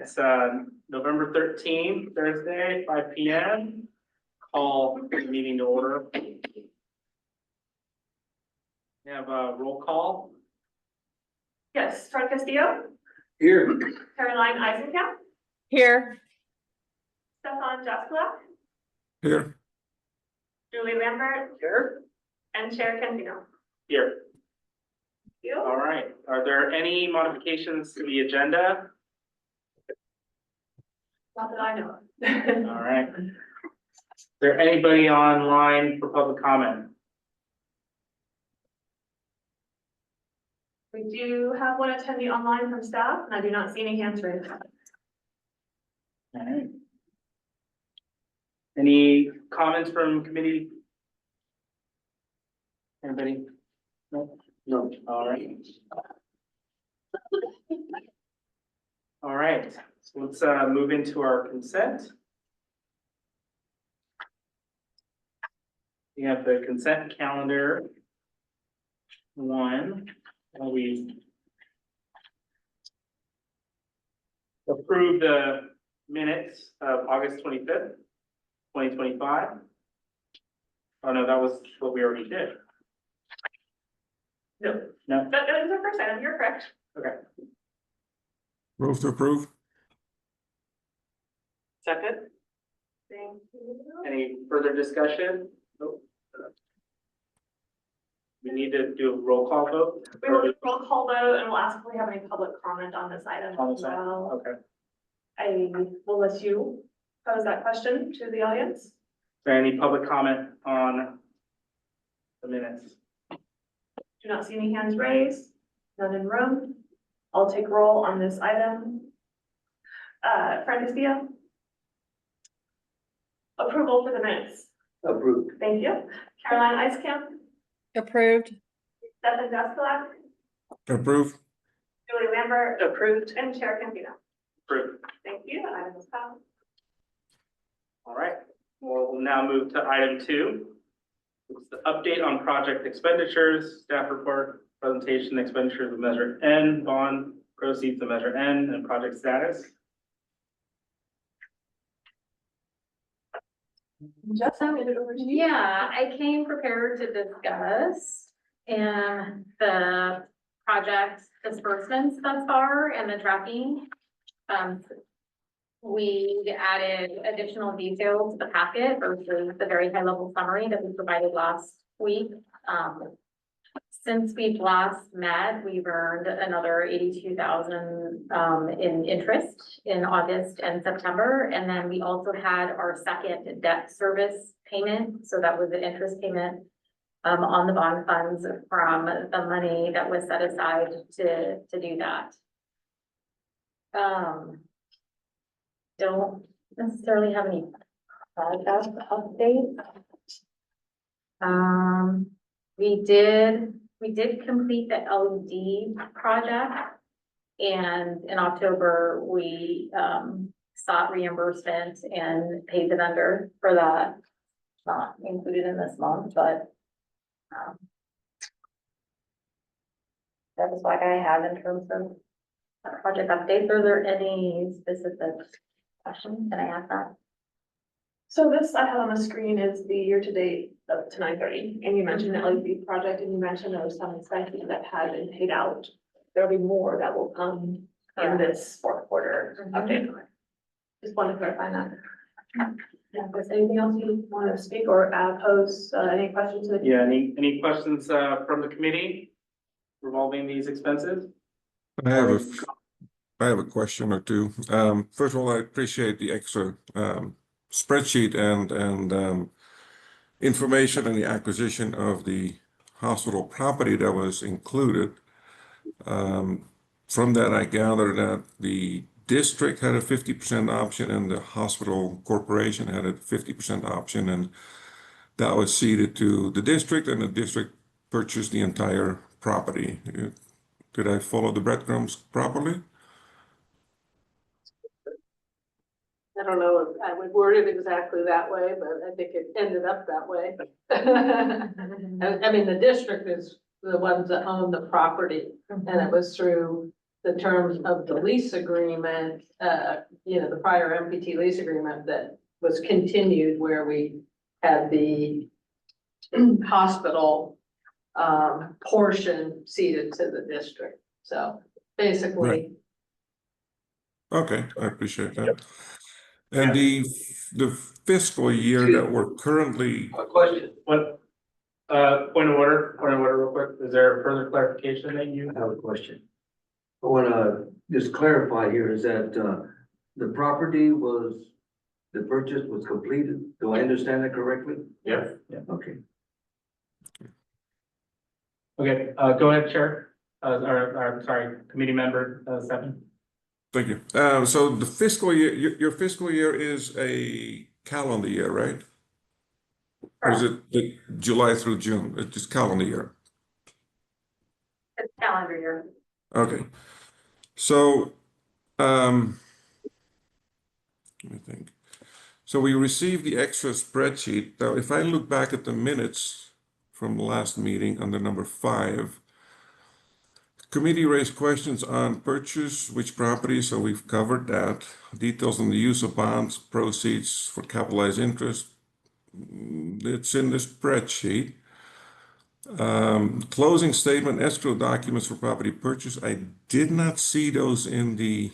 It's November 13th, Thursday, 5 p.m. Call the meeting to order. We have a roll call. Yes, Fred Castillo, Here. Caroline Eisenkamp, Here. Stefan Jaskulak, Here. Julie Lambert, Here. and Chair Canfino. Here. You? All right. Are there any modifications to the agenda? Not that I know of. All right. Is there anybody online for public comment? We do have one attendee online from staff, and I do not see any hands raised. All right. Any comments from committee? Anybody? No? No. All right. All right, so let's move into our consent. We have the consent calendar. One, we approve the minutes of August 25th, 2025. Oh, no, that was what we already did. No, No, that is our first item, you're correct. okay. Move to approve. Second. Thank you. Any further discussion? Nope. We need to do a roll call vote? We will do a roll call vote, and we'll ask if we have any public comment on this item On as this item? well. Okay. Is I will let you pose that question to the audience. there any public comment on the minutes? Do not see any hands raised, none in room. I'll take roll on this item. Fred Castillo? Approval for the minutes. Approved. Thank you. Caroline Eisenkamp, Approved. Stefan Jaskulak, Approve. Julie Lambert. Approved. And Chair Canfino. Approved. Thank you. The item is passed. All right, we'll now move to item 2. It's the update on project expenditures, staff report, presentation expenditures of measure N, bond proceeds of measure N, and project status. Just hand it over to you. Yeah, I came prepared to discuss and the project disbursements thus far and the tracking. We added additional details to the packet versus the very high level summary that we provided last week. Since we've last met, we've earned another 82,000 in interest in August and September. And then we also had our second debt service payment. So that was the interest payment on the bond funds from the money that was set aside to do that. Don't necessarily have any project updates. We did complete the LED project. And in October, we sought reimbursement and paid the vendor for that. Not included in this month, but that was what I have in terms of project updates. Are there any specific questions? Can I ask that? So this I have on the screen is the year-to-date up to 9/30, and you mentioned the LED project, and you mentioned there was some expenses that had been paid out. There'll be more that will come in this fourth quarter update. Just wanted to clarify that. Yeah, if there's anything else you want to speak or pose, any questions? To the- Yeah, any questions from the committee revolving these expenses? I have a question or two. First of all, I appreciate the extra spreadsheet and information and the acquisition of the hospital property that was included. From that, I gather that the district had a 50% option and the hospital corporation had a 50% option, and that was ceded to the district, and the district purchased the entire property. Did I follow the breadcrumbs properly? I don't know if I would word it exactly that way, but I think it ended up that way. I mean, the district is the ones that own the property, and it was through the terms of the lease agreement, the prior MPT lease agreement that was continued where we had the hospital portion ceded to the district. So basically, Okay, I appreciate that. And the fiscal year that we're currently, A question. What, point of order real quick. Is there further clarification that you? I have a question. I wanna just clarify here is that, the property the purchase was completed. Do I understand that correctly? Yes. Yeah. Okay. Okay, go ahead, Chair, sorry, committee member, Stefan. thank you. So the fiscal year, your fiscal year is a calendar year, right? Or is it the July through June? It's just calendar year. It's calendar year. Okay. So, let me think. So we received the extra spreadsheet. Now, if I look back at the minutes from the last meeting under number 5, committee raised questions on purchase, which property, so we've covered that. Details on the use of bonds, proceeds for capitalized interest. It's in the spreadsheet. Closing statement, escrow documents for property purchase. I did not see those in the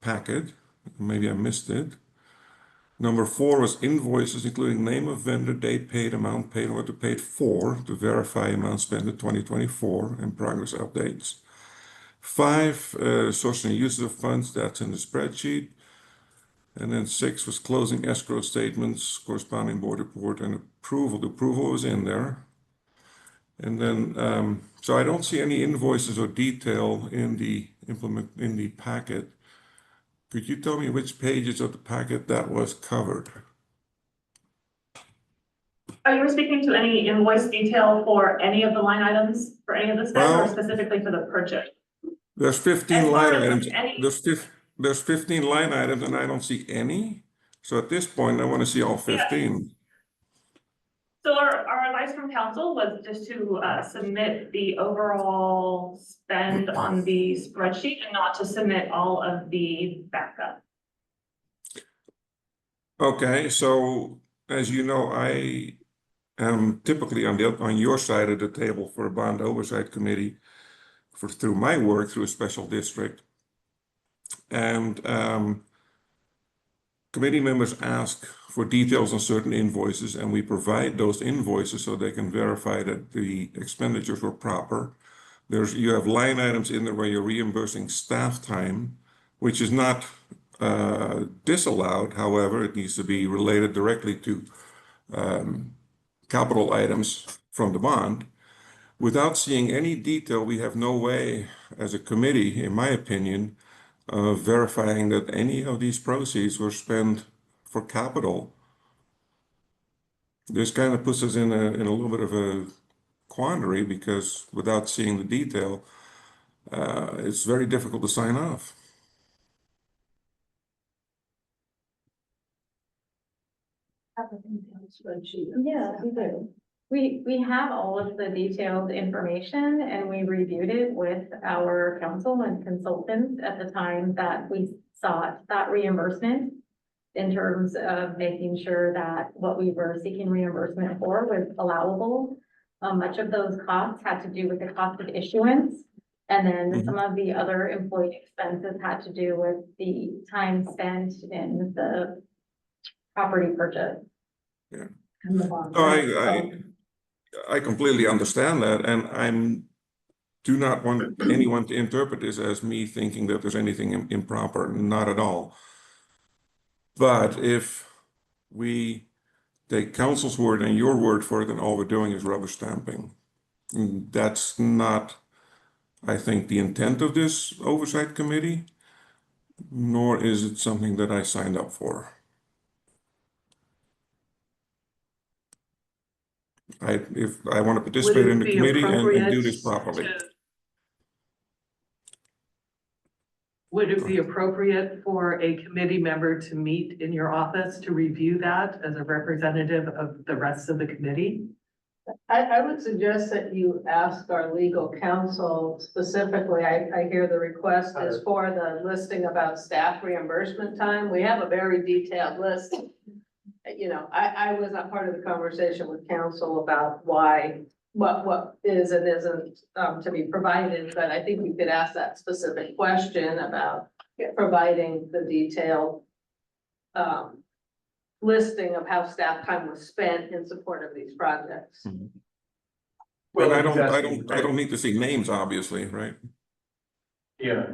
packet. Maybe I missed it. Number 4 was invoices, including name of vendor, date paid, amount paid, and what to paid for, to verify amount spent in 2024 and progress updates. 5, source and uses of funds, that's in the spreadsheet. And then 6 was closing escrow statements, corresponding board report, and approval. The approval was in there. And then, so I don't see any invoices or detail in the packet. Could you tell me which pages of the packet that was covered? Are you speaking to any invoice detail for any of the line items for any of the spend or Well, specifically for the purchase? There's 15 As line far as items. any- There's 15 line items and I don't see any. So at this point, I want to see all 15. So our advice from council was just to submit the overall spend on the spreadsheet and not to submit all of the backup. Okay, so as you know, I am typically on your side of the table for a bond oversight committee through my work through a special district. And committee members ask for details on certain invoices, and we provide those invoices so they can verify that the expenditures were proper. You have line items in there where you're reimbursing staff time, which is not disallowed. However, it needs to be related directly to capital items from the bond. Without seeing any detail, we have no way as a committee, in my opinion, of verifying that any of these proceeds were spent for capital. This kind of puts us in a little bit of a quandary because without seeing the detail, it's very difficult to sign off. Yeah, we do. We have all of the detailed information and we reviewed it with our counsel and consultants at the time that we sought that reimbursement in terms of making sure that what we were seeking reimbursement for was allowable. Much of those costs had to do with the cost of issuance. And then some of the other employee expenses had to do with the time spent in the property purchase. Yeah. And the bond. No, I completely understand that, and do not want anyone to interpret this as me thinking that there's anything improper, not at all. But if we take council's word and your word for it, then all we're doing is rubber stamping. And that's not, I think, the intent of this oversight committee, nor is it something that I signed up for. If I want to participate in the committee and do this properly. Would it be appropriate for a committee member to meet in your office to review that as a representative of the rest of the committee? I would suggest that you ask our legal counsel specifically, I hear the request is for the listing about staff reimbursement time. We have a very detailed list. You know, I was not part of the conversation with counsel about why, what is and isn't, to be provided, but I think we could ask that specific question about providing the detailed, listing of how staff time was spent in support of these projects. But I don't need to see names, obviously, right? Yeah,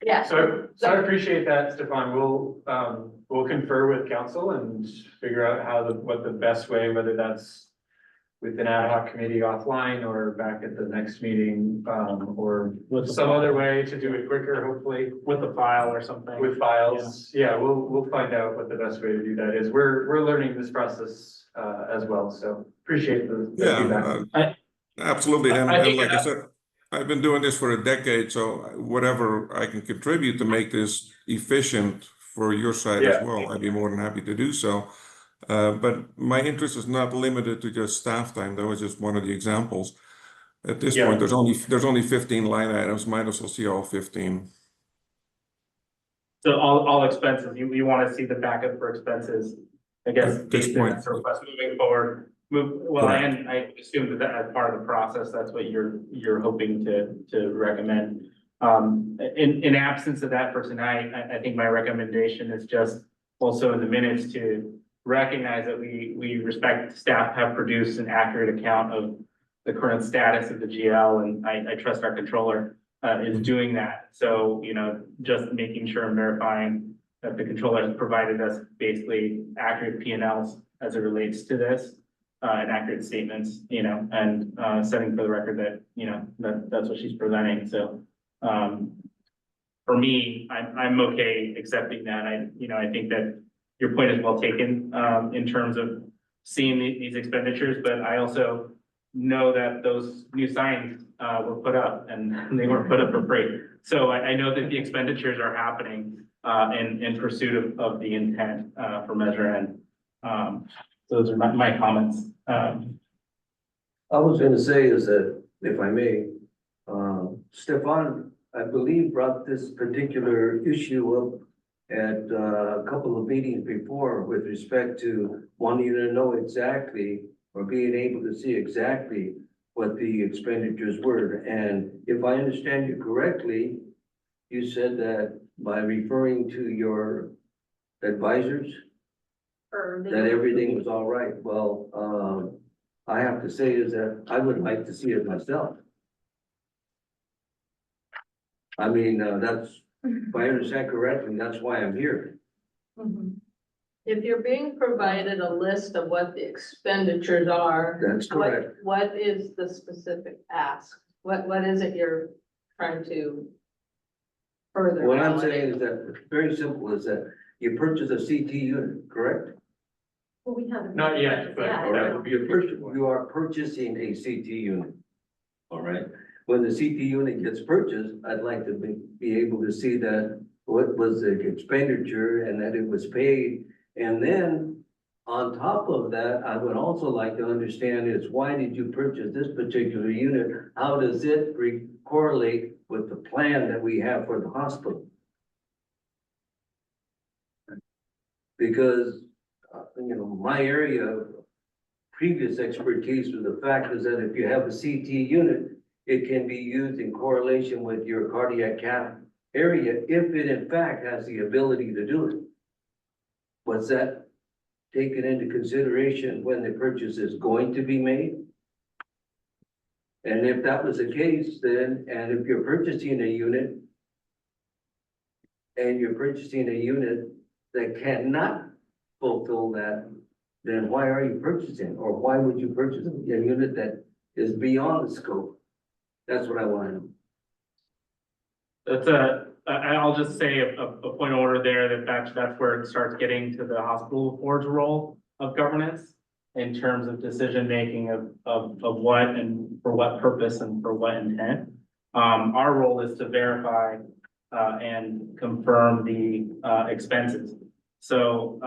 Yeah. so I appreciate that, Stefan. We'll confer with council and figure out what the best way, whether that's with an ad hoc committee offline or back at the next meeting, or With some other way to do it quicker, hopefully. With a file or something. With files, yeah, we'll find out what the best way to do that is. We're learning this process, as well, so appreciate the feedback. Yeah, absolutely. And I think like I said, I've been doing this for a decade, so whatever I can contribute to make this efficient for your side as Yeah. well, I'd be more than happy to do so. But my interest is not limited to just staff time. That was just one of the examples. At this Yeah. point, there's only 15 line items. Might as well see all 15. So all expenses, you want to see the backup for expenses, I guess. At this based on point. this request moving forward, and I assume that as part of the process, that's what you're hoping to recommend. In absence of that for tonight, I think my recommendation is just also in the minutes to recognize that we respect staff have produced an accurate account of the current status of the GL, and I trust our controller is doing that. So, you know, just making sure and verifying that the controller has provided us basically accurate P&Ls as it relates to this, and accurate statements, you know, and setting for the record that, you know, that's what she's presenting. So, for me, I'm okay accepting that. I think that your point is well taken, in terms of seeing these expenditures, but I also know that those new signs, were put up and they weren't put up for free. So I know that the expenditures are happening, in pursuit of the intent, for Measure N. Those are my comments. I was gonna say is that, if I may, Stefan, I believe, brought this particular issue up at a couple of meetings before with respect to wanting to know exactly or being able to see exactly what the expenditures were. And if I understand you correctly, you said that by referring to your advisors, that everything was all right. Well, I have to say is that I would like to see it myself. I mean, that's, if I understand correctly, that's why I'm here. If you're being provided a list of what the expenditures are, That's correct. what is the specific ask? What is it you're trying to further? What I'm validate? saying is that, very simple, is that you purchase a CT unit, correct? Well, we haven't. Not yet, but Yeah. All right, you are purchasing a CT unit. All right, when the CT unit gets purchased, I'd like to be able to see that what was the expenditure and that it was paid. And then on top of that, I would also like to understand is why did you purchase this particular unit? How does it correlate with the plan that we have for the hospital? Because, my area of previous expertise with the fact is that if you have a CT unit, it can be used in correlation with your cardiac cath area if it in fact has the ability to do it. Was that taken into consideration when the purchase is going to be made? And if that was the case, then, and if you're purchasing a unit and you're purchasing a unit that cannot fulfill that, then why are you purchasing? Or why would you purchase a unit that is beyond the scope? That's what I want to know. I'll just say a point of order there that's where it starts getting to the hospital board's role of governance in terms of decision-making of what and for what purpose and for what intent. Our role is to verify, and confirm the, expenses. So,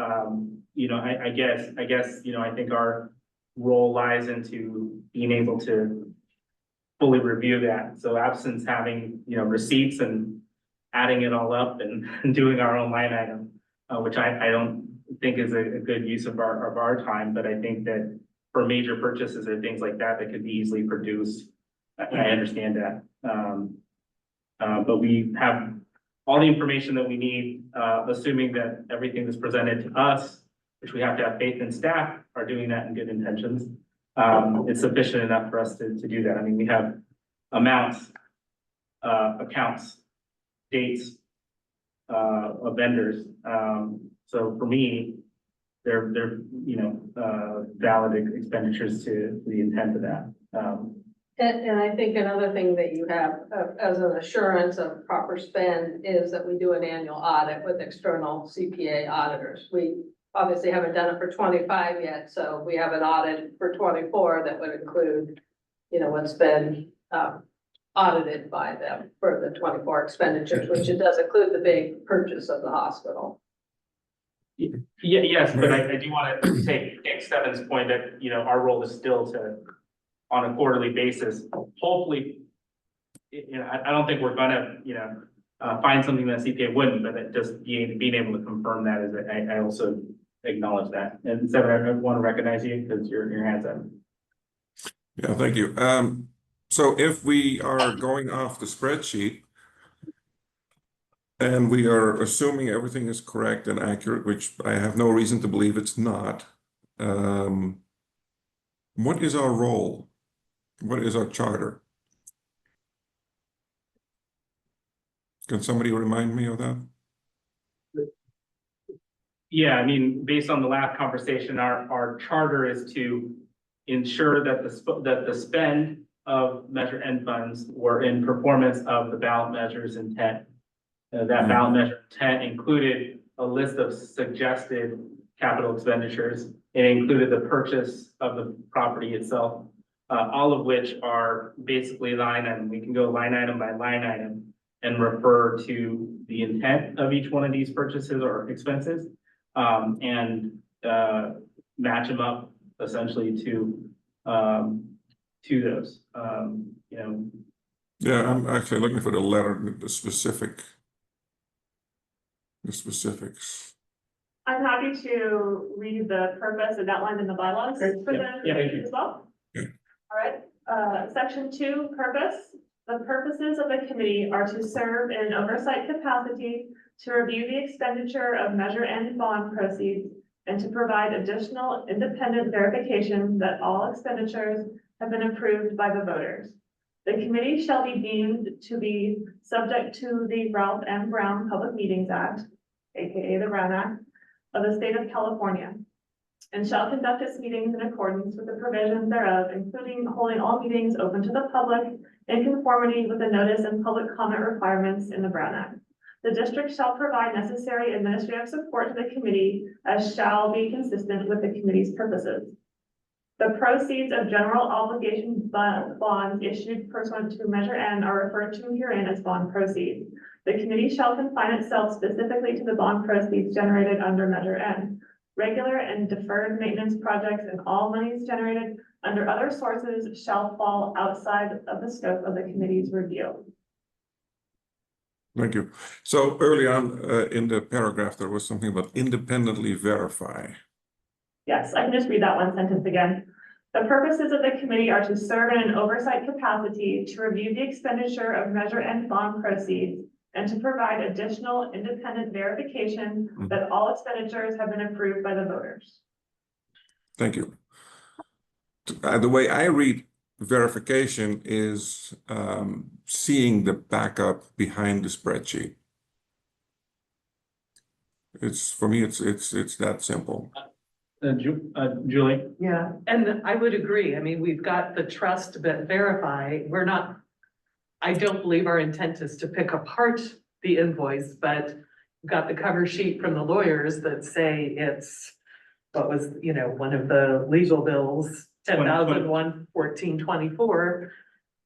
I guess, I think our role lies into being able to fully review that. So absence having, receipts and adding it all up and doing our own line item, which I don't think is a good use of our time, but I think that for major purchases or things like that, that could be easily produced. I understand that. But we have all the information that we need, assuming that everything that's presented to us, which we have to have faith in staff, are doing that in good intentions. It's sufficient enough for us to do that. I mean, we have amounts, accounts, dates, of vendors. So for me, they're, valid expenditures to the intent of that. And I think another thing that you have as an assurance of proper spend is that we do an annual audit with external CPA auditors. We obviously haven't done it for 25 yet, so we have an audit for 24 that would include, what's been audited by them for the 24 expenditures, which it does include the big purchase of the hospital. Yeah, yes, but I do want to take Stefan's point that, our role is still to, on a quarterly basis, hopefully, I don't think we're gonna, find something that CPA wouldn't, but it just being able to confirm that is, I also acknowledge that. And Stefan, I want to recognize you because your hand's up. Yeah, thank you. So if we are going off the spreadsheet and we are assuming everything is correct and accurate, which I have no reason to believe it's not, what is our role? What is our charter? Can somebody remind me of that? Yeah, I mean, based on the last conversation, our charter is to ensure that the spend of Measure N funds were in performance of the ballot measures intent. That ballot measure intent included a list of suggested capital expenditures. It included the purchase of the property itself, all of which are basically line item. We can go line item by line item and refer to the intent of each one of these purchases or expenses, and match them up essentially to those, Yeah, I'm actually looking for the letter, the specifics. I'm happy to read the purpose and outlined in the bylaws Great. for Yeah. the Yeah, thank you. as well. Yeah. All right, section 2, purpose. The purposes of the committee are to serve in an oversight capacity, to review the expenditure of Measure N bond proceeds, and to provide additional independent verification that all expenditures have been approved by the voters. The committee shall be deemed to be subject to the Ralph M. Brown Public Meetings Act, aka the Brown Act, of the state of California, and shall conduct its meetings in accordance with the provisions thereof, including holding all meetings open to the public in conformity with the notice and public comment requirements in the Brown Act. The district shall provide necessary administrative support to the committee as shall be consistent with the committee's purposes. The proceeds of general obligation bonds issued pursuant to Measure N are referred to herein as bond proceeds. The committee shall confine itself specifically to the bond proceeds generated under Measure N. Regular and deferred maintenance projects and all monies generated under other sources shall fall outside of the scope of the committee's review. Thank you. So early on in the paragraph, there was something about independently verify. Yes, I can just read that one sentence again. The purposes of the committee are to serve in an oversight capacity, to review the expenditure of Measure N bond proceeds, and to provide additional independent verification that all expenditures have been approved by the voters. Thank you. The way I read verification is seeing the backup behind the spreadsheet. It's for me, it's that simple. Julie? Yeah, and I would agree. I mean, we've got the trust but verify. I don't believe our intent is to pick apart the invoice, but we've got the cover sheet from the lawyers that say it's, what was, one of the legal bills, 10,001 1424,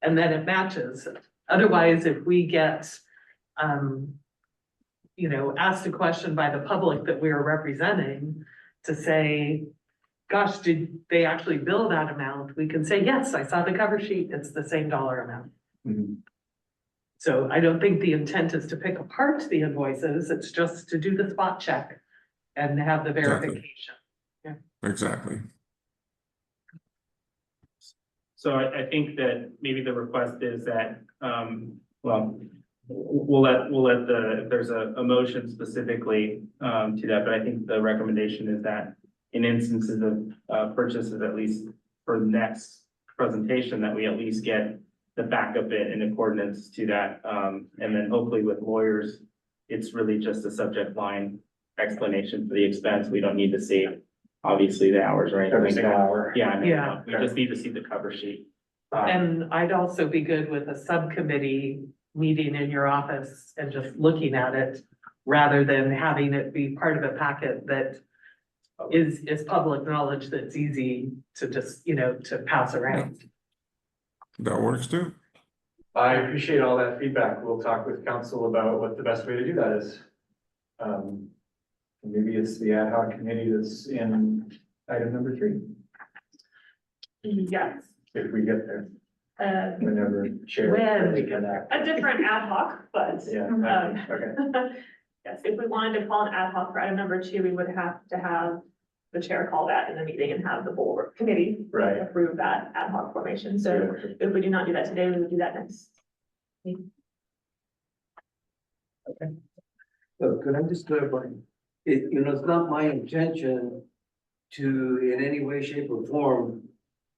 and then it matches. Otherwise, if we get, asked a question by the public that we are representing, to say, gosh, did they actually bill that amount? We can say, yes, I saw the cover sheet, it's the same dollar amount. Mhm. So I don't think the intent is to pick apart the invoices, it's just to do the spot check and have the Exactly. verification. Exactly. So I think that maybe the request is that, well, we'll let if there's a motion specifically, to that, but I think the recommendation is that in instances of, purchases, at least for the next presentation, that we at least get the backup in accordance to that, and then hopefully with lawyers, it's really just a subject line explanation for the expense. We don't need to see, obviously, the hours or anything Every like single that. hour. Yeah, no, Yeah. we just need to see the cover sheet. And I'd also be good with a subcommittee meeting in your office and just looking at it rather than having it be part of a packet that is public knowledge that's easy to just, to pass around. That works too. I appreciate all that feedback. We'll talk with council about what the best way to do that is. Maybe it's the ad hoc committee that's in item number 3, Yes, if we get there, uh, whenever chair. When we can act. a different ad hoc, but. Yeah, okay. Yes, if we wanted to call an ad hoc for item number 2, we would have to have the chair call that in the meeting and have the board committee Right. approve that ad hoc formation. So if we do not do that today, we would do that next. Could I just clarify? It's not my intention to, in any way, shape, or form,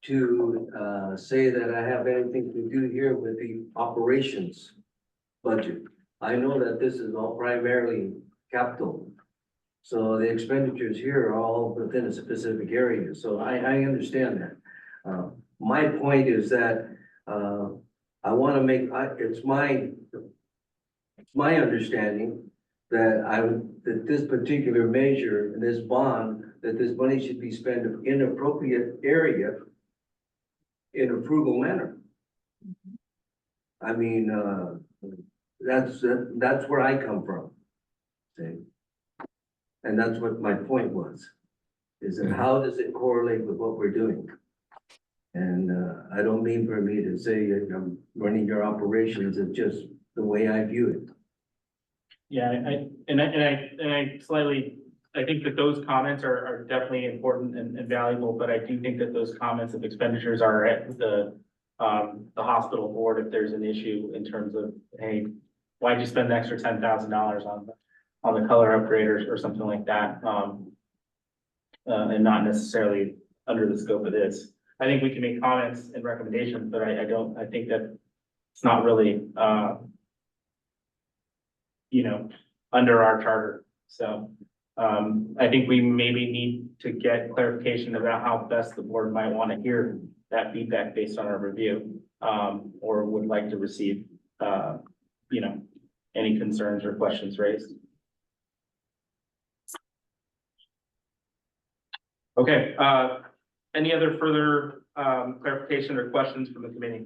to, say that I have anything to do here with the operations budget. I know that this is all primarily capital. So the expenditures here are all within a specific area, so I understand that. My point is that, I wanna make, it's my understanding that this particular measure, this bond, that this money should be spent in appropriate area in a frugal manner. I mean, that's where I come from. See? And that's what my point was, is that how does it correlate with what we're doing? And, I don't mean for me to say that I'm running your operations, it's just the way I view it. Yeah, I slightly, I think that those comments are definitely important and valuable, but I do think that those comments of expenditures are at the hospital board if there's an issue in terms of, hey, why'd you spend the extra $10,000 on the color upgraders or something like that? And not necessarily under the scope of this. I think we can make comments and recommendations, but I think that it's not really, under our charter. So, I think we maybe need to get clarification about how best the board might want to hear that feedback based on our review, or would like to receive, any concerns or questions raised. Okay, any other further, clarification or questions from the committee?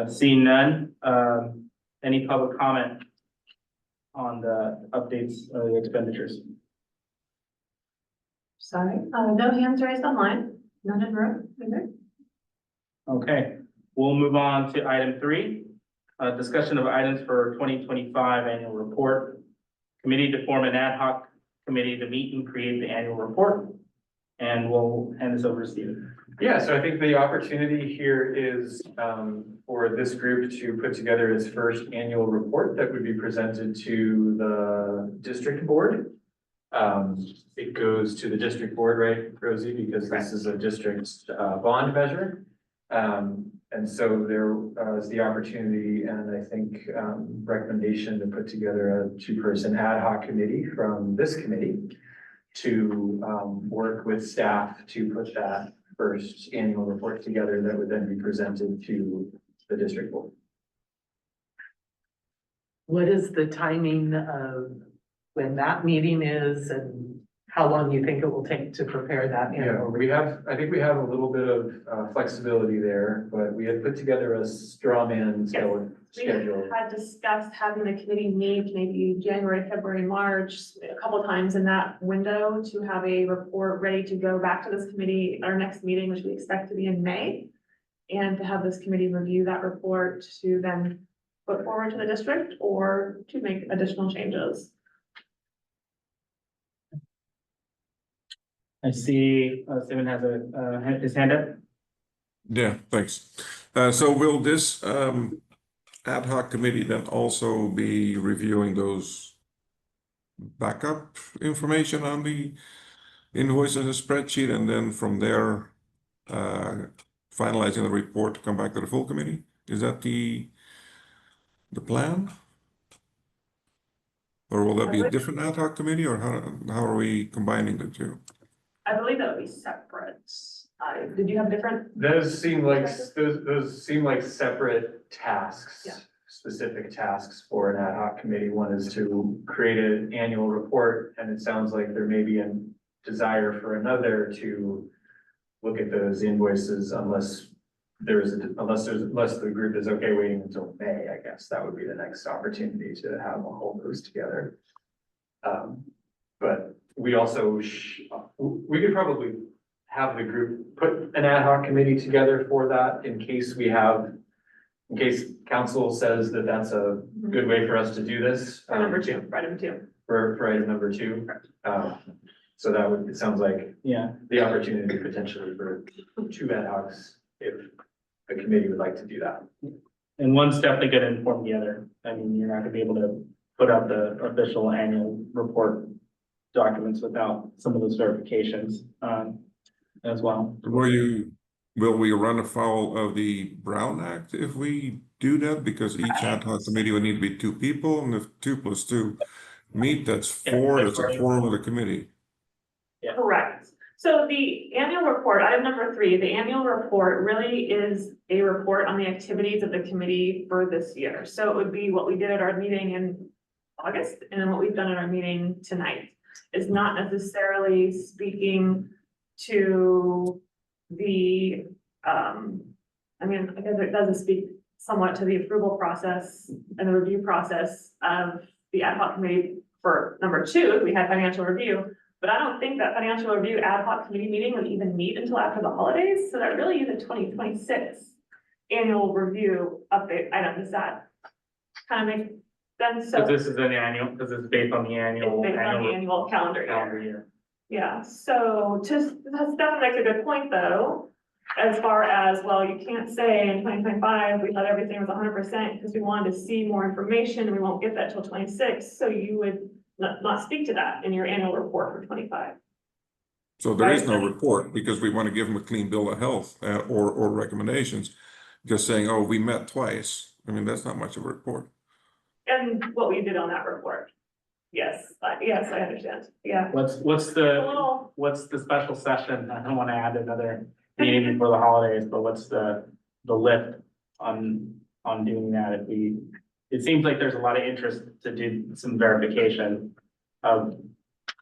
Seeing none, any public comment on the updates or the expenditures? Sorry, no hands raised online, none in room. Okay, we'll move on to item 3, discussion of items for 2025 annual report. Committee to form an ad hoc committee to meet and create the annual report. And we'll hand this over to Stephen. Yeah, so I think the opportunity here is for this group to put together its first annual report that would be presented to the district board. It goes to the district board, right, Rosie, because this is a district bond measure. And so there is the opportunity and I think recommendation to put together a 2-person ad hoc committee from this committee to work with staff to put that first annual report together that would then be presented to the district board. What is the timing of when that meeting is and how long you think it will take to prepare that Yeah, annual we have, I think we have a little bit of flexibility there, but we had put together a straw man schedule. We had discussed having the committee meet maybe January, February, March, a couple times in that window to have a report ready to go back to this committee, our next meeting, which we expect to be in May. And to have this committee review that report to then put forward to the district or to make additional changes. I see, Simon has his hand up. Yeah, thanks. So will this ad hoc committee then also be reviewing those backup information on the invoice and the spreadsheet, and then from there finalizing the report to come back to the full committee? Is that the plan? Or will that be a different ad hoc committee, or how are we combining the two? I believe that would be separate. Did you have different? Those seem like separate tasks. Yeah. Specific tasks for an ad hoc committee. One is to create an annual report, and it sounds like there may be a desire for another to look at those invoices unless the group is okay waiting until May, I guess. That would be the next opportunity to have them hold those together. But we also, we could probably have the group put an ad hoc committee together for that in case council says that that's a good way for us to do this. For number two, for item two. For item number two. So that would, it sounds like Yeah, the opportunity potentially for two ad hocs if the committee would like to do that. and one's definitely gonna inform the other. I mean, you're not gonna be able to put out the official annual report documents without some of those verifications, as well. Will we run afoul of the Brown Act if we do that? Because each ad hoc committee would need to be 2 people, and if 2 + 2 meet, that's 4, that's a quorum of the committee. Correct. So the annual report, item number 3, the annual report really is a report on the activities of the committee for this year. So it would be what we did at our meeting in August and then what we've done at our meeting tonight. Is not necessarily speaking to the, I mean, I guess it doesn't speak somewhat to the approval process and the review process of the ad hoc committee for number 2, we had financial review. But I don't think that financial review ad hoc committee meeting would even meet until after the holidays, so that really is a 2026 annual review update item. Does that kind of make sense? So Cause this is an annual, because it's based on the it's annual. based on the annual calendar year. calendar year. Yeah, so Stefan makes a good point though, as far as, well, you can't say in 2025, we thought everything was 100% because we wanted to see more information and we won't get that till 26. So you would not speak to that in your annual report for 25. So there is no report because we want to give them a clean bill of health or recommendations. Just saying, oh, we met twice. I mean, that's not much of a report. And what we did on that report. Yes, yes, I understand. Yeah. What's A little, what's the special session? I don't want to add another meeting before the holidays, but what's the lift on doing that? It seems like there's a lot of interest to do some verification of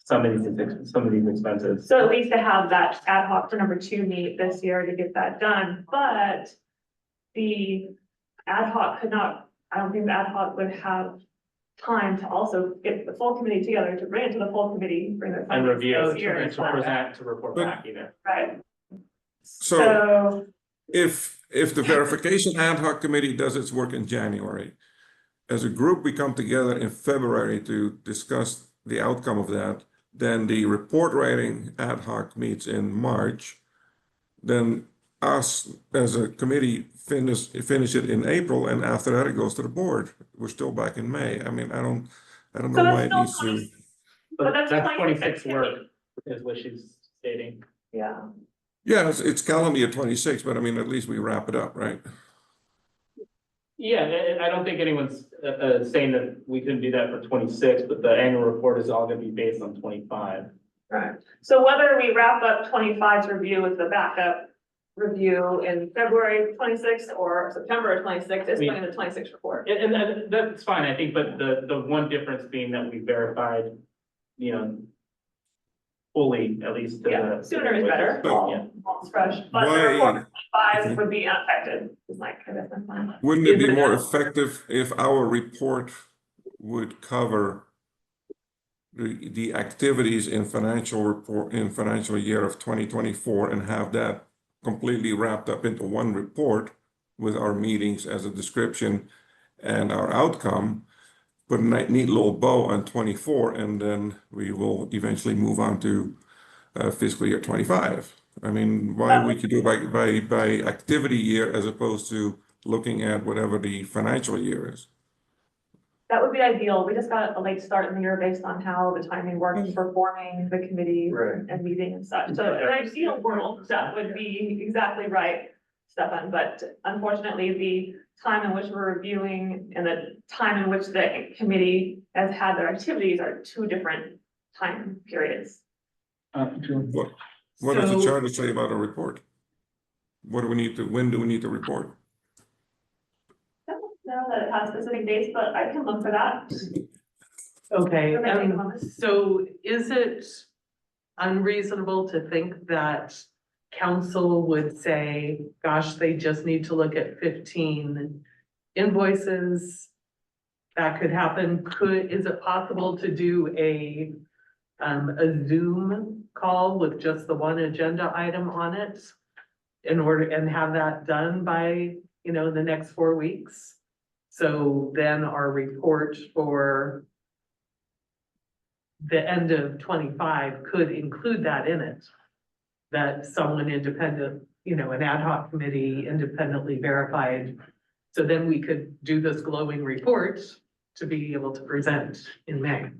some of these expenses. so at least to have that ad hoc for number 2 meet this year to get that done, but the ad hoc could not, I don't think the ad hoc would have time to also get the full committee together to bring it to the full committee, bring their And findings review, this year and as to well. present, to report back either. Right. So if the verification ad hoc committee does its work in January, as a group, we come together in February to discuss the outcome of that. Then the report writing ad hoc meets in March. Then us as a committee finish it in April, and after that it goes to the board. We're still back in May. I mean, I don't So know why that's it needs still to. But that's 26 26 work is what she's stating. Yeah. Yeah, it's calendar year 26, but I mean, at least we wrap it up, right? Yeah, and I don't think anyone's saying that we couldn't do that for 26, but the annual report is all gonna be based on 25. Right. So whether we wrap up 25's review with the backup review in February 26th or September 26th, it's going in the 26th report. And that's fine, I think, but the one difference being that we verified, you know, fully, at least to Yeah, the. sooner is better, Yeah. while it's fresh, but the Why- report five would be unaffected, is my, I guess, my plan. Wouldn't it Is be it more now? effective if our report would cover the activities in financial year of 2024 and have that completely wrapped up into one report with our meetings as a description and our outcome, but a neat little bow on 24, and then we will eventually move on to fiscal year 25. I mean, why we could do it by activity year as opposed to looking at whatever the financial year is. That would be ideal. We just got a late start in the year based on how the timing worked for forming the committee Right. and meeting and such. So in an ideal world, that would be exactly right, Stefan. But unfortunately, the time in which we're reviewing and the time in which the committee has had their activities are two different time periods. What does the So- charter say about a report? What do we need to, when do we need to report? I don't know that it has specific dates, but I can look for that. Okay, Okay, take a moment. so is it unreasonable to think that council would say, gosh, they just need to look at 15 invoices? That could happen. Is it possible to do a Zoom call with just the one agenda item on it? In order, and have that done by, the next 4 weeks? So then our report for the end of 25 could include that in it. That someone independent, an ad hoc committee independently verified. So then we could do this glowing report to be able to present in May.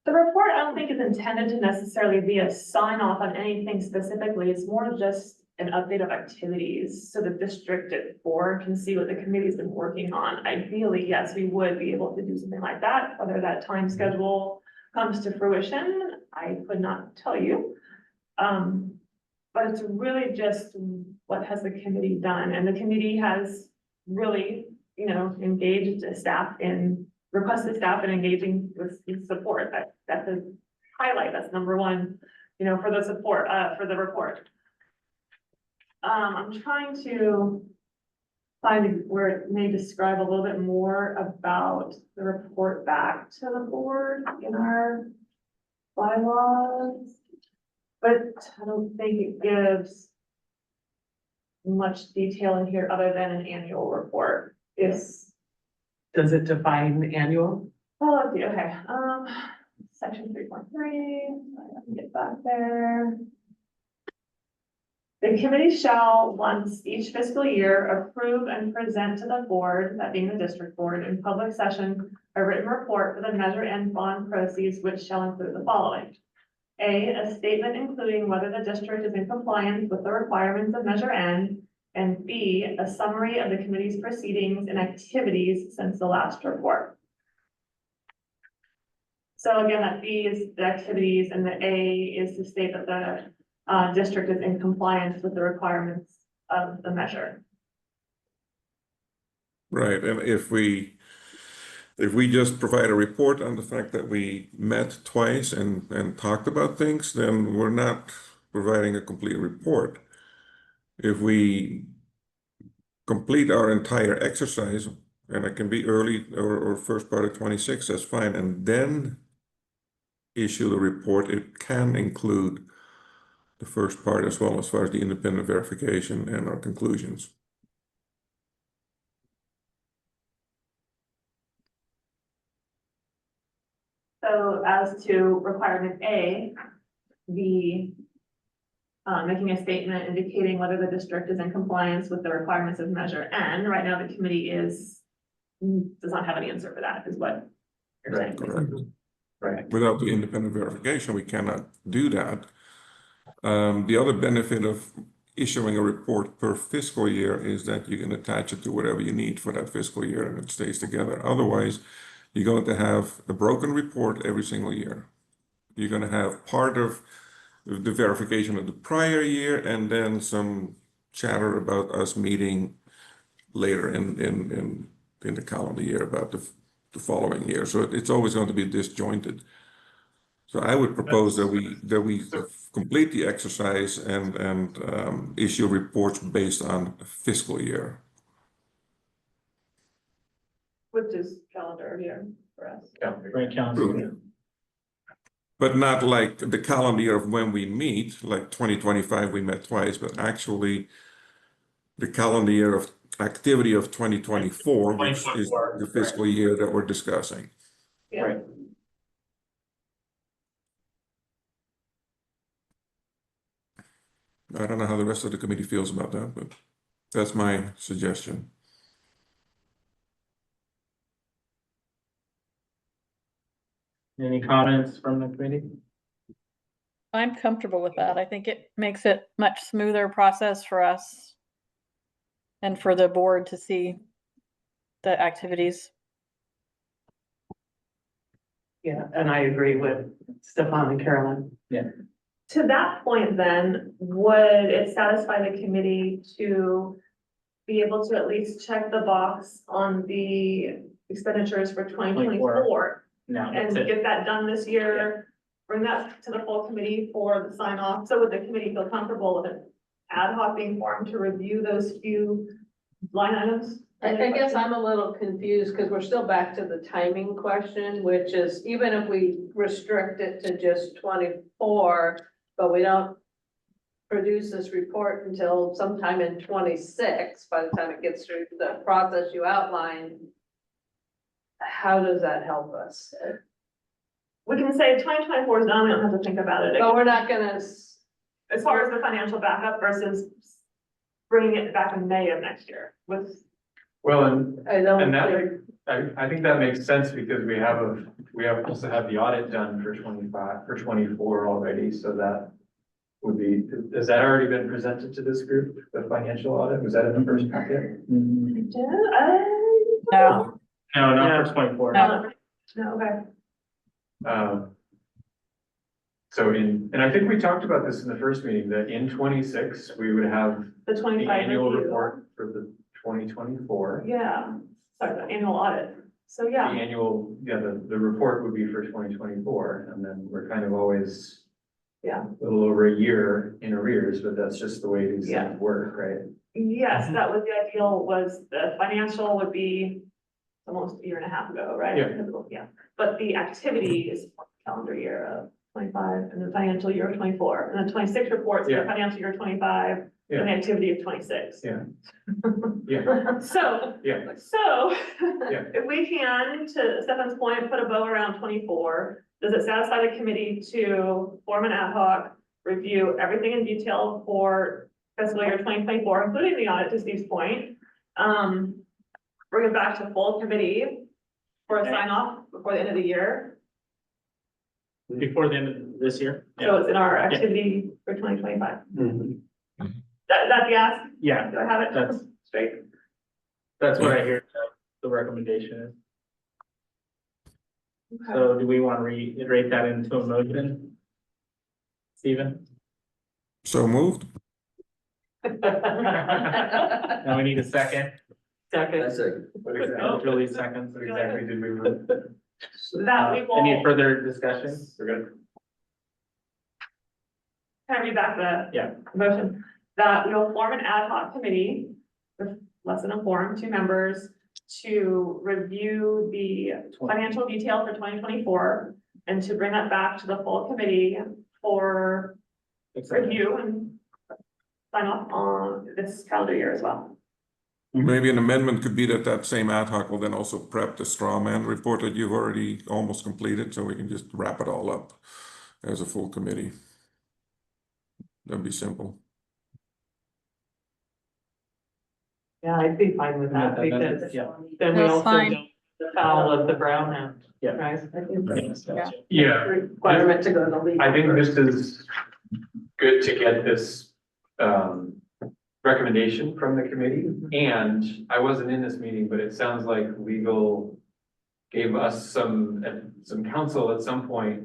The report, I don't think is intended to necessarily be a sign off on anything specifically. It's more just an update of activities. So the district board can see what the committee's been working on. Ideally, yes, we would be able to do something like that. Whether that time schedule comes to fruition, I could not tell you. But it's really just what has the committee done? And the committee has really, engaged the staff in requested staff and engaging with support. That's a highlight. That's number one, for the support, for the report. I'm trying to find where it may describe a little bit more about the report back to the board in our bylaws. But I don't think it gives much detail in here other than an annual report. Does it define annual? Oh, let's see, okay, section 3.3, I can get back there. The committee shall, once each fiscal year, approve and present to the board, that being the district board, in public session, a written report for the Measure N bond proceeds, which shall include the following. A statement including whether the district is in compliance with the requirements of Measure N, and B, a summary of the committee's proceedings and activities since the last report. So again, that B is the activities and the A is to state that the district is in compliance with the requirements of the measure. Right, and if we just provide a report on the fact that we met twice and talked about things, then we're not providing a complete report. If we complete our entire exercise, and it can be early or first part of 26, that's fine, and then issue the report, it can include the first part as well as far as the independent verification and our conclusions. So as to requirement A, the making a statement indicating whether the district is in compliance with the requirements of Measure N. Right now, the committee does not have an answer for that, is what you're saying. Correct. Right. Without the independent verification, we cannot do that. The other benefit of issuing a report per fiscal year is that you can attach it to whatever you need for that fiscal year and it stays together. Otherwise, you're going to have a broken report every single year. You're going to have part of the verification of the prior year and then some chatter about us meeting later in the calendar year about the following year. So it's always going to be disjointed. So I would propose that we complete the exercise and issue reports based on fiscal year. Which is calendar year for us. Right, calendar. But not like the calendar year of when we meet, like 2025, we met twice, but actually the calendar year of activity of 2024, which is 2024, the fiscal year that we're discussing. Yeah. Right. I don't know how the rest of the committee feels about that, but that's my suggestion. Any comments from the committee? I'm comfortable with that. I think it makes it much smoother process for us and for the board to see the activities. Yeah, and I agree with Stefan and Carolyn. To that point then, would it satisfy the committee to be able to at least check the box on the expenditures for 2024? No, And that's it. get that done this year, bring that to the full committee for the sign off, so would the committee feel comfortable with an ad hoc being formed to review those few line items? I guess I'm a little confused because we're still back to the timing question, which is even if we restrict it to just 24, but we don't produce this report until sometime in 26, by the time it gets through the process you outlined, how does that help us? We can say 2024 is done, we don't have to think about it. But we're not gonna, As far as the financial backup versus bringing it back in May of next year with. Well, and I don't And that think, I think that makes sense because we also have the audit done for 25, for 24 already, so that would be, has that already been presented to this group, the financial audit? Was that in the first packet? No, No, not for 24. No. No, okay. So and I think we talked about this in the first meeting, that in 26, we would have The the 25 annual review. report for the 2024. Yeah, sorry, the annual audit. So The yeah, annual, the report would be for 2024, and then we're kind of always Yeah. a little over a year in arrears, but that's just the way these Yeah. things work, right? yes, that was the ideal, was the financial would be almost a year and a half ago, right? Yeah. Yeah, but the activity is calendar year of 25 and the financial year of 24, and the 26 reports, the Yeah. financial year 25 and the activity of 26. Yeah. Yeah. So, Yeah. so Yeah. if we can, to Stefan's point, put a bow around 24, does it satisfy the committee to form an ad hoc, review everything in detail for fiscal year 2024, including the audit to Steve's point? Bring it back to full committee for a Okay. sign off before the end of the year. Before the end of this year? So it's in our activity for 2025. Mhm. That's the ask? Yeah, Do I have it That's- straight? that's what I hear the recommendation is. Okay. So do we want to reiterate that into a motion? Stephen? So moved. Now we need a second. Second. What exactly, Julie seconds. what exactly did we move? That we will. Any further discussion? We're good. Can I read back the? Yeah. Motion, that we will form an ad hoc committee with less than a quorum, 2 members, to review the financial detail for 2024 and to bring that back to the full committee for review and sign off on this calendar year as well. Maybe an amendment could be that same ad hoc will then also prep the straw man report that you've already almost completed, so we can just wrap it all up as a full committee. That'd be simple. Yeah, I'd be fine with that because Yeah. then we That's also fine. don't foul of the Brown Act. Yeah. Right? Yeah, requirement to go to legal. I think this is good to get this, recommendation from the committee. And I wasn't in this meeting, but it sounds like legal gave us some counsel at some point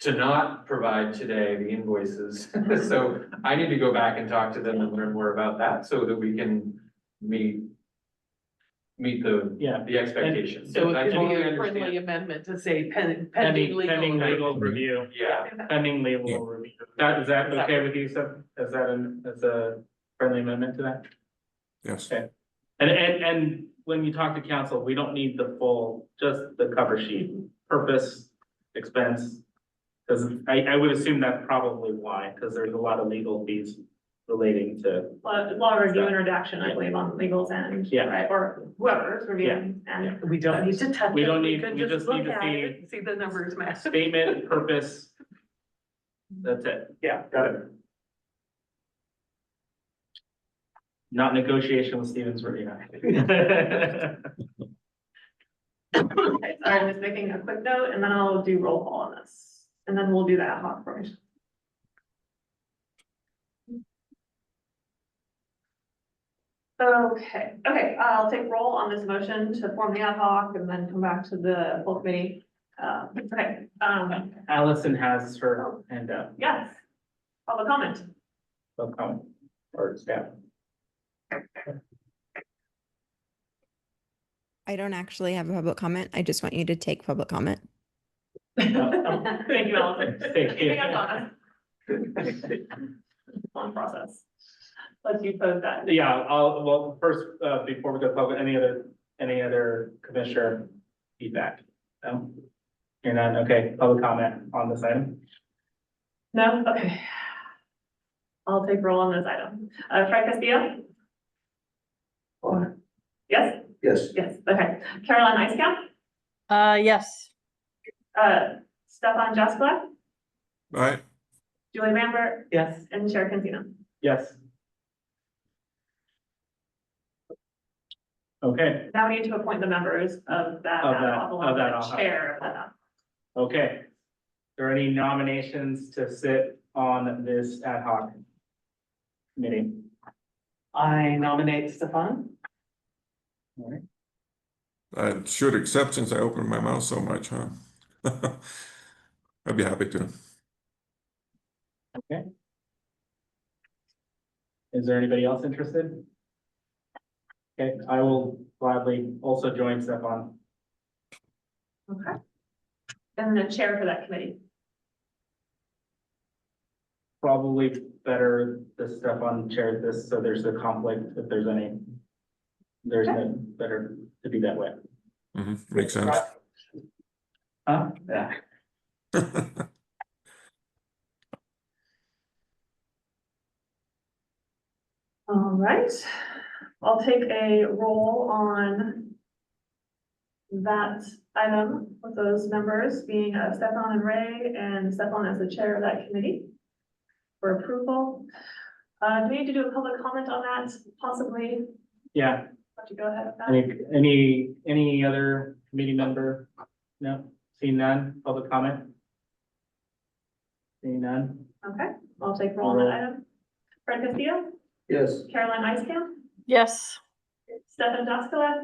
to not provide today the invoices. So I need to go back and talk to them and learn more about that so that we can meet meet Yeah. the expectations. So I it could be totally a friendly understand. amendment to say pending Pending legal. legal review, Yeah, pending legal review. Is that okay with you, Seth? Is that as a friendly amendment to that? Yes. Okay. And when you talk to council, we don't need the full, just the cover sheet, purpose, expense. Cause I would assume that's probably why, cause there's a lot of legal fees relating to, Law review and redaction, I believe, on legal's end. Yeah. Right, or whoever's reviewing, and We don't need to touch We it. don't need- can we just need look to at see- it, see the numbers match. statement, purpose. That's it. Yeah, got it. Not negotiation with Stevens Arena. Okay, so I'm just making a quick note, and then I'll do roll call on this, and then we'll do the ad hoc formation. Okay, I'll take roll on this motion to form the ad hoc and then come back to the full committee. Okay, Allison has her hand up. yes. Public comment. They'll come, or staff. I don't actually have a public comment. I just want you to take public comment. Thank you, Allison. Thank you. Keeping us honest. Long process. Let's you pose that. Yeah, well, first, before we go public, any other commissioner feedback? No? You're none, okay, public comment on this item? No, okay. I'll take roll on this item. Fred Castillo? Or, yes, Yes. yes, okay. Caroline Icecamp? Yes. Stefan Jaskula? Right? Julie Lambert? Yes. And Chair Cancino? Yes. Okay, Now we need to appoint the members of that. Of that- ad hoc, along of that with ad hoc. Chair of that. ad hoc. okay. Are there any nominations to sit on this ad hoc committee? I nominate Stefan. All right. I should accept since I opened my mouth so much, huh? I'd be happy to. Okay. Is there anybody else interested? Okay, I will gladly also join Stefan. Okay. And the chair for that committee. Probably better the Stefan chaired this, so there's a conflict if there's any. There's no better to be that way. Makes sense. Huh? Yeah. All right, I'll take a roll on that item with those members being Stefan and Ray, and Stefan as the chair of that committee for approval. Do we need to do a public comment on that, possibly? Yeah, Want to go ahead with that? any other committee member? No, see none, public comment? See none? Okay, I'll take roll on that item. Fred Castillo, Yes. Caroline Icecamp, Yes. Stefan Jaskula,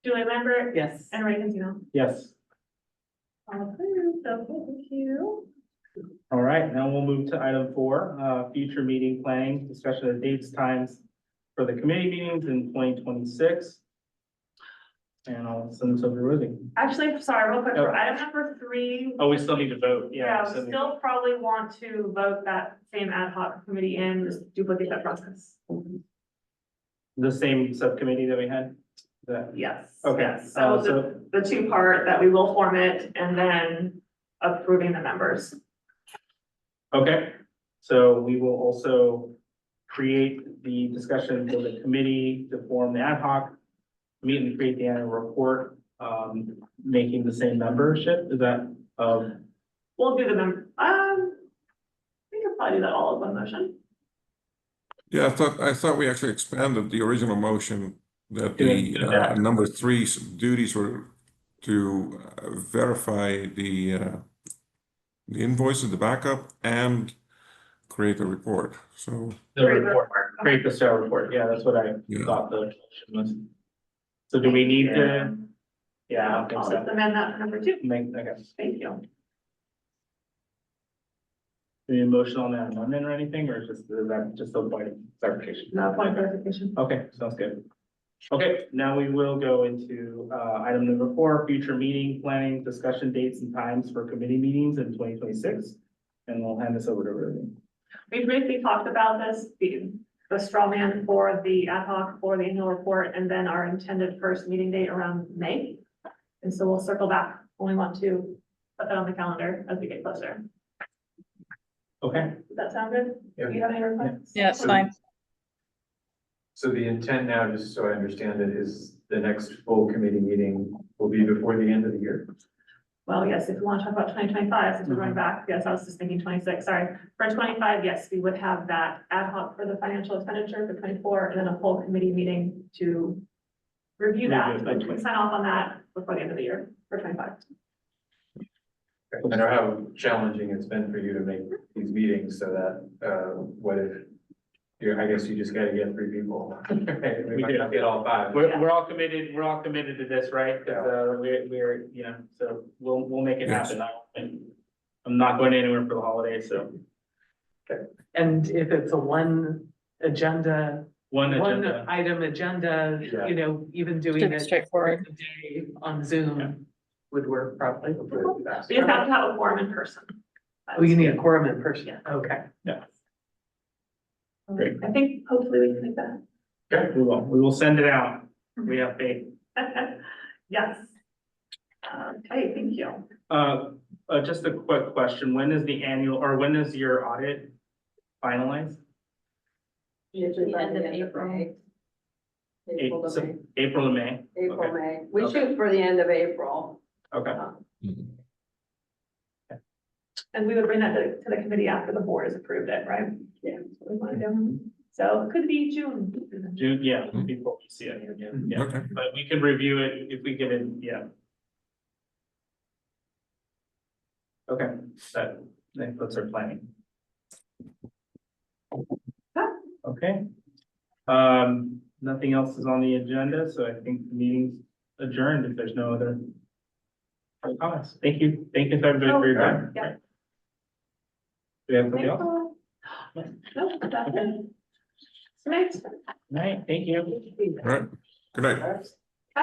Julie Lambert, Yes. and Ray Cancino. Yes. All approved, okay, thank you. All right, now we'll move to item 4, future meeting planning, discussion of dates, times for the committee meetings in 2026. And I'll send this over to Rosie. Actually, sorry, real quick, for Oh. item number 3. Oh, we still need to vote, Yeah, so we still probably want to vote that same ad hoc committee in, just duplicate that process. the same subcommittee that we had? That, Yes. okay, Yes. So the two-part that we will form it and then approving the members. okay, so we will also create the discussion for the committee to form the ad hoc, meet and create the annual report, making the same membership, is that, We'll do the we could probably do that all in one motion. Yeah, I thought we actually expanded the original motion that the Yeah. number 3's duties were to verify the invoices, the backup, and create a report. So, the report, create the sale report, yeah, that's what I yeah. thought the motion was. So do we need to? Yeah, I don't think I'll so. just amend that for number 2. Okay. Thank you. Any motion on that amendment or anything, or is that just a point of clarification? No point of clarification. Okay, sounds good. Okay, now we will go into, item number 4, future meeting planning, discussion dates and times for committee meetings in 2026. And we'll hand this over to Ruby. We briefly talked about this, the straw man for the ad hoc for the annual report, and then our intended first meeting date around May. And so we'll circle back when we want to put that on the calendar as we get closer. Okay, Does that sound good? Yeah. Do you have any requests? Yeah, it's fine. So the intent now, just so I understand it, is the next full committee meeting will be before the end of the year? Well, yes, if you want to talk about 2025, since we're going back, yes, I was just thinking 26, sorry. For 25, yes, we would have that ad hoc for the financial expenditure for 24, and then a full committee meeting to review that, Review it by and we can sign off on that before the end of the year for 25. I know how challenging it's been for you to make these meetings, so that, what if, I guess you just gotta get 3 people. We might not get all 5. we're all committed to this, right? Cause, we're, you know, so we'll make it Yes. happen. I'm not going anywhere for the holidays, so And if it's a one one agenda. item agenda, Yeah. you know, even doing Should be it straightforward. a day on Zoom would work probably. We just have to have a forum in person. Oh, you need a quorum in person, okay. Great. I think hopefully we can make that. Okay, we will send it out. We have faith. Yes. Okay, thank you. Just a quick question. When is the annual, or when is your audit finalized? Usually The by end the of end of April. May. April to May, April to May? April, Okay. May. We Okay. shoot for the end of April. Okay, And we would bring that to the committee after the board has approved it, right? Yeah. That's what we want to do. So it could be June. June, yeah, before we see it, yeah, Okay. but we can review it if we get in, yeah. Okay, that's our planning. Okay. Nothing else is on the agenda, so I think the meeting's adjourned if there's no other comments. Thank you everybody for your time. Yeah. Do we have something else? No, that's it. Next. All right, thank you. All right, good night.